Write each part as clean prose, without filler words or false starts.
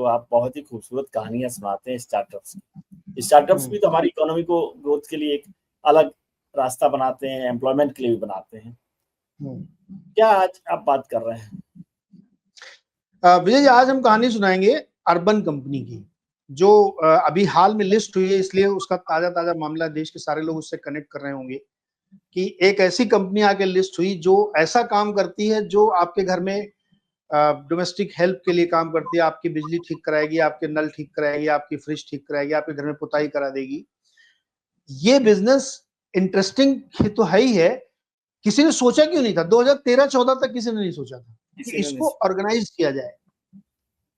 आप बहुत ही खूबसूरत कहानियां सुनाते हैं स्टार्टअप्स की। स्टार्टअप्स भी तो हमारी इकोनॉमी को ग्रोथ के लिए एक अलग रास्ता बनाते हैं, एम्प्लॉयमेंट के लिए भी बनाते हैं। क्या आज आप बात कर रहे हैं? विजय जी, आज हम कहानी सुनाएंगे अर्बन कंपनी की, जो अभी हाल में लिस्ट हुई है, इसलिए उसका ताजा ताजा मामला देश के सारे लोग उससे कनेक्ट कर रहे होंगे कि एक ऐसी कंपनी आके लिस्ट हुई जो ऐसा काम करती है, जो आपके घर में डोमेस्टिक हेल्प के लिए काम करती है। आपकी बिजली ठीक कराएगी, आपके नल ठीक कराएगी, आपकी फ्रिज ठीक कराएगी, आपके घर में पुताई करा देगी। ये बिजनेस इंटरेस्टिंग तो है ही है। किसी ने सोचा क्यों नहीं था? 2013-14 तक किसी ने नहीं सोचा था कि इसको ऑर्गेनाइज किया जाए।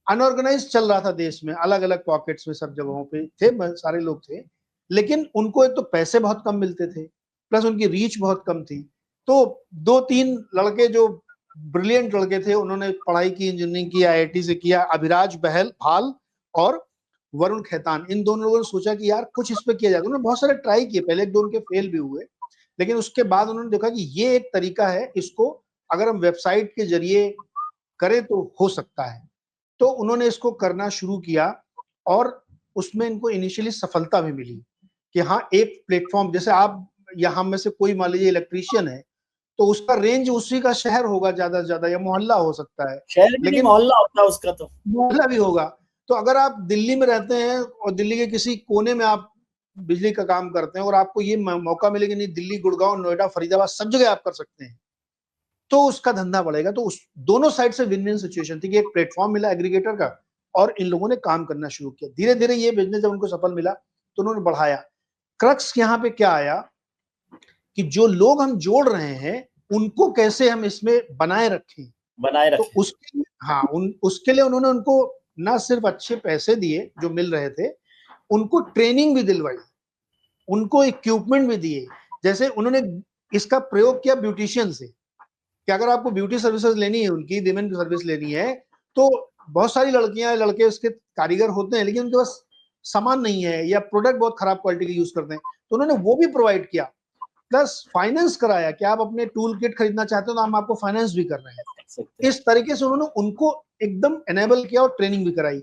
अनऑर्गेनाइज चल रहा था देश में, अलग अलग पॉकेट्स में, सब जगहों पे थे, सारे लोग थे, लेकिन उनको एक तो पैसे बहुत कम मिलते थे, प्लस उनकी रीच बहुत कम थी। तो 2-3 लड़के जो ब्रिलियंट लड़के थे, उन्होंने पढ़ाई की, इंजीनियरिंग की, आईआईटी से किया, अभिराज भाल और वरुण खेतान, इन दोनों लोगों ने सोचा कि यार कुछ इस पे किया जाए। उन्होंने बहुत सारे ट्राई किए, पहले एक दो उनके फेल भी हुए, लेकिन उसके बाद उन्होंने देखा कि ये एक तरीका है, इसको अगर हम वेबसाइट के जरिए करें तो हो सकता है। तो उन्होंने इसको करना शुरू किया और उसमें इनको इनिशियली सफलता भी मिली कि हाँ, एक प्लेटफॉर्म, जैसे आप यहाँ में से कोई मान लीजिए इलेक्ट्रीशियन है, तो उसका रेंज उसी का शहर होगा ज्यादा से ज्यादा, या मोहल्ला हो सकता है, शहर भी नहीं, मोहल्ला होता है उसका, तो मोहल्ला भी होगा। तो अगर आप दिल्ली में रहते हैं और दिल्ली के किसी कोने में आप बिजली का काम करते हैं और आपको ये मौका मिले कि नहीं, दिल्ली, गुड़गांव, नोएडा, फरीदाबाद, सब जगह आप कर सकते हैं, तो उसका धंधा बढ़ेगा। तो उस दोनों साइड से विन विन सिचुएशन थी कि एक प्लेटफॉर्म मिला एग्रीगेटर का और इन लोगों ने काम करना शुरू किया। धीरे धीरे ये बिजनेस जब उनको सफल मिला तो उन्होंने बढ़ाया। क्रक्स यहाँ पे क्या आया कि जो लोग हम जोड़ रहे हैं उनको कैसे हम इसमें बनाए रखें। तो उसके लिए उसके लिए उन्होंने उनको ना सिर्फ अच्छे पैसे दिए जो मिल रहे थे, उनको ट्रेनिंग भी दिलवाई, उनको इक्विपमेंट भी दिए। जैसे उन्होंने इसका प्रयोग किया ब्यूटिशियन से कि अगर आपको ब्यूटी सर्विसेज लेनी है, उनकी विमेन सर्विस लेनी है, तो बहुत सारी लड़कियां लड़के उसके कारीगर होते हैं, लेकिन उनके पास सामान नहीं है या प्रोडक्ट बहुत खराब क्वालिटी का यूज करते हैं, तो उन्होंने वो भी प्रोवाइड किया, प्लस फाइनेंस कराया कि आप अपने टूल किट खरीदना चाहते हो तो हम आपको फाइनेंस भी कर रहे हैं। इस तरीके से उन्होंने उनको एकदम एनेबल किया और ट्रेनिंग भी कराई।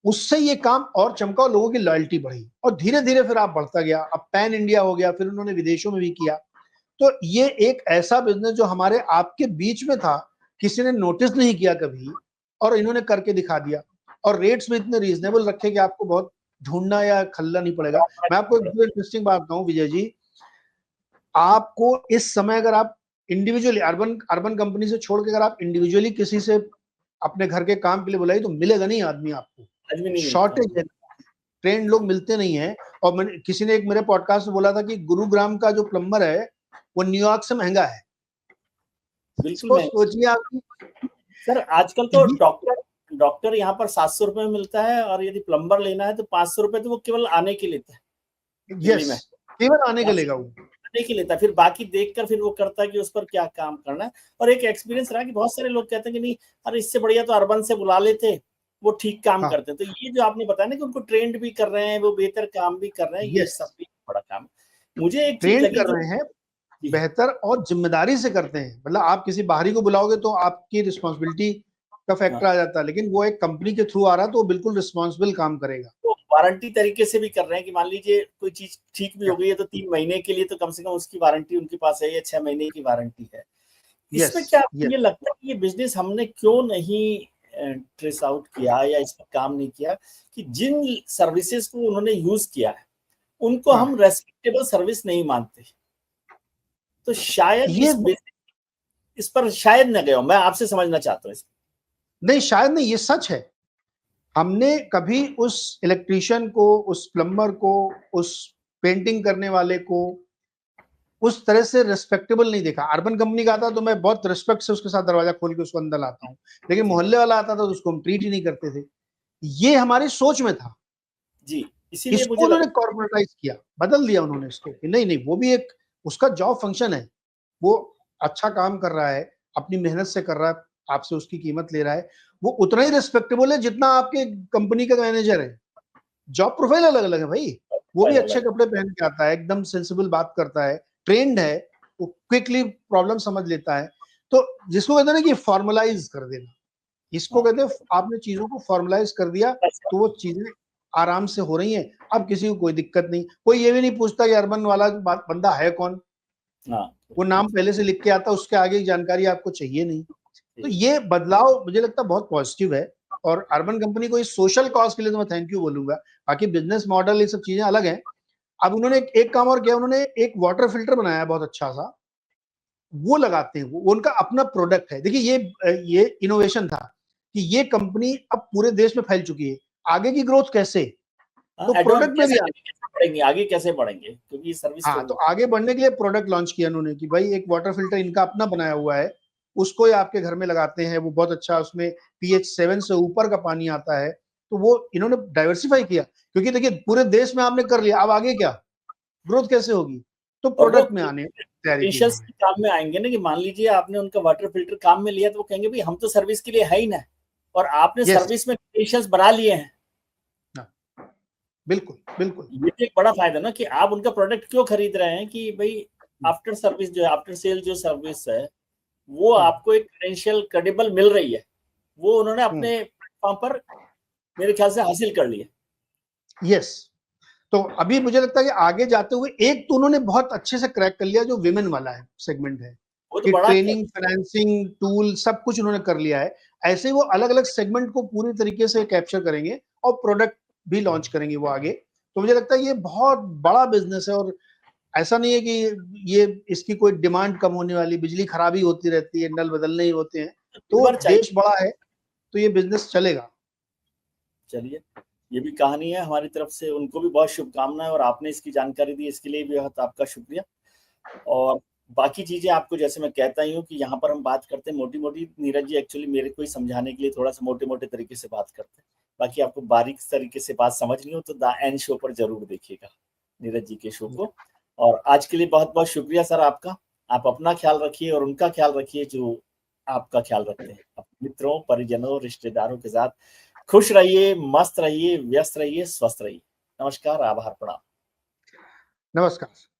उससे ये काम और चमका और लोगों की लॉयल्टी बढ़ी और धीरे धीरे फिर आप बढ़ता गया, अब पैन इंडिया हो गया, फिर उन्होंने विदेशों में भी किया। तो ये एक ऐसा बिजनेस जो हमारे आपके बीच में था, किसी ने नोटिस नहीं किया कभी, और इन्होंने करके दिखा दिया, और रेट्स में इतने रीजनेबल रखे कि आपको बहुत ढूंढना या खलना नहीं पड़ेगा। मैं आपको एक इंटरेस्टिंग बात बताऊं विजय जी, आपको इस समय अगर आप इंडिविजुअली अर्बन कंपनी से छोड़ के अगर आप इंडिविजुअली किसी से अपने घर के काम के लिए बुलाइए तो मिलेगा नहीं आदमी, आपको शॉर्टेज है, ट्रेंड लोग मिलते नहीं है। और किसी ने एक मेरे पॉडकास्ट में बोला था कि गुरुग्राम का जो प्लम्बर है वो न्यूयॉर्क से महंगा है। बिल्कुल सोचिए आप सर, आजकल तो डॉक्टर यहाँ पर 700 रुपए में मिलता है, और यदि प्लम्बर लेना है तो 500 रुपए तो वो केवल आने के लेता है। यस, केवल आने के लेगा, वो आने के लेता है, फिर बाकी देखकर फिर वो करता है कि उस पर क्या काम करना है। और एक एक्सपीरियंस रहा कि बहुत सारे लोग कहते हैं कि नहीं, अरे इससे बढ़िया तो अर्बन से बुला लेते, वो ठीक काम करते। तो ये जो आपने बताया ना कि उनको ट्रेंड भी कर रहे हैं, वो बेहतर काम भी कर रहे हैं, ये सब भी बड़ा काम है। मुझे एक चीज लगी, कर रहे हैं बेहतर और जिम्मेदारी से करते हैं। मतलब आप किसी बाहरी को बुलाओगे तो आपकी रिस्पॉन्सिबिलिटी का फैक्टर आ जाता है, लेकिन वो एक कंपनी के थ्रू आ रहा है तो वो बिल्कुल रिस्पॉन्सिबल काम करेगा। तो वारंटी तरीके से भी कर रहे हैं कि मान लीजिए कोई चीज ठीक भी हो गई है तो 3 महीने के लिए तो कम से कम उसकी वारंटी उनके पास है, या 6 महीने की वारंटी है। इसमें क्या ये लगता है कि ये बिजनेस हमने क्यों नहीं ट्रेस आउट किया या इस पर काम नहीं किया कि जिन सर्विसेज को उन्होंने यूज किया है उनको हम रेस्पेक्टेबल सर्विस नहीं मानते। तो शायद इस पर शायद न गए, मैं आपसे समझना चाहता हूँ। नहीं, शायद नहीं, ये सच है। हमने कभी उस इलेक्ट्रीशियन को, उस प्लम्बर को, उस पेंटिंग करने वाले को उस तरह से रिस्पेक्टेबल नहीं देखा। अर्बन कंपनी का आता तो मैं बहुत रिस्पेक्ट से उसके साथ दरवाजा खोल के उसको अंदर लाता हूँ, लेकिन मोहल्ले वाला आता था तो उसको हम ट्रीट ही नहीं करते थे। ये हमारी सोच में था जी, इसीलिए मुझे उन्होंने कॉर्पोरेटाइज किया, बदल दिया उन्होंने इसको कि नहीं नहीं, वो भी एक उसका जॉब फंक्शन है, वो अच्छा काम कर रहा है, अपनी मेहनत से कर रहा है, आपसे उसकी कीमत ले रहा है, वो उतना ही रिस्पेक्टेबल है जितना आपके कंपनी का मैनेजर है। जॉब प्रोफाइल अलग अलग है भाई, वो भी अच्छे कपड़े पहन के आता है, एकदम सेंसिबल बात करता है, ट्रेंड है, वो क्विकली प्रॉब्लम समझ लेता है। तो जिसको कहते हैं ना कि फॉर्मलाइज कर देना, इसको कहते हैं आपने चीजों को फॉर्मलाइज कर दिया तो वो चीजें आराम से हो रही हैं। अब किसी को कोई दिक्कत नहीं, कोई ये भी नहीं पूछता कि अर्बन वाला बंदा है कौन, वो नाम पहले से लिख के आता, उसके आगे की जानकारी आपको चाहिए नहीं। तो ये बदलाव मुझे लगता है बहुत पॉजिटिव है, और अर्बन कंपनी को इस सोशल कॉज के लिए तो मैं थैंक यू बोलूंगा। बाकी बिजनेस मॉडल ये सब चीजें अलग हैं। अब उन्होंने एक काम और किया, उन्होंने एक वाटर फिल्टर बनाया बहुत अच्छा सा, वो लगाते हैं, वो उनका अपना प्रोडक्ट है। देखिए ये इनोवेशन था कि ये कंपनी अब पूरे देश में फैल चुकी है, आगे की ग्रोथ कैसे, तो प्रोडक्ट में भी बढ़ेंगे, आगे कैसे बढ़ेंगे, क्योंकि सर्विस तो आगे बढ़ने के लिए प्रोडक्ट लॉन्च किया उन्होंने कि भाई एक वाटर फिल्टर इनका अपना बनाया हुआ है, उसको ही आपके घर में लगाते हैं, वो बहुत अच्छा, उसमें pH 7 से ऊपर का पानी आता है। तो वो इन्होंने डाइवर्सिफाई किया, क्योंकि देखिए पूरे देश में आपने कर लिया, अब आगे क्या ग्रोथ कैसे होगी, तो प्रोडक्ट में आने तैयारी की काम में आएंगे ना, कि मान लीजिए आपने उनका वाटर फिल्टर काम में लिया तो वो कहेंगे भाई हम तो सर्विस के लिए है ही ना, और आपने सर्विस में क्रिडेंशियल्स बना लिए हैं। बिल्कुल बिल्कुल, ये एक बड़ा फायदा ना कि आप उनका प्रोडक्ट क्यों खरीद रहे हैं, कि भाई आफ्टर सर्विस जो है, आफ्टर सेल जो सर्विस है, वो आपको एक क्रेडेंशियल क्रेडिबल मिल रही है, वो उन्होंने अपने प्लेटफॉर्म पर मेरे ख्याल से हासिल कर लिया। यस, तो अभी मुझे लगता है कि आगे जाते हुए एक तो उन्होंने बहुत अच्छे से क्रैक कर लिया, जो विमेन वाला है सेगमेंट है, कि ट्रेनिंग, फाइनेंसिंग, टूल सब कुछ उन्होंने कर लिया है। ऐसे ही वो अलग अलग सेगमेंट को पूरी तरीके से कैप्चर करेंगे और प्रोडक्ट भी लॉन्च करेंगे वो आगे। तो मुझे लगता है ये बहुत बड़ा बिजनेस है, और ऐसा नहीं है कि ये इसकी कोई डिमांड कम होने वाली, बिजली खराबी होती रहती है, नल बदलने ही होते हैं, तो देश बड़ा है तो ये बिजनेस चलेगा। चलिए, ये भी कहानी है हमारी तरफ से, उनको भी बहुत शुभकामनाएं, और आपने इसकी जानकारी दी इसके लिए भी बहुत आपका शुक्रिया। और बाकी चीजें आपको, जैसे मैं कहता ही हूँ कि यहाँ पर हम बात करते हैं मोटी मोटी, नीरज जी एक्चुअली मेरे को ही समझाने के लिए थोड़ा सा मोटे मोटे तरीके से बात करते हैं, बाकी आपको बारीक तरीके से बात समझनी हो तो द एंड शो पर जरूर देखिएगा नीरज जी के शो को। और आज के लिए बहुत बहुत शुक्रिया सर आपका। आप अपना ख्याल रखिए और उनका ख्याल रखिए जो आपका ख्याल रखते हैं। अपने मित्रों, परिजनों, रिश्तेदारों के साथ खुश रहिए, मस्त रहिए, व्यस्त रहिए, स्वस्थ रहिए। नमस्कार, आभार, प्रणाम। नमस्कार।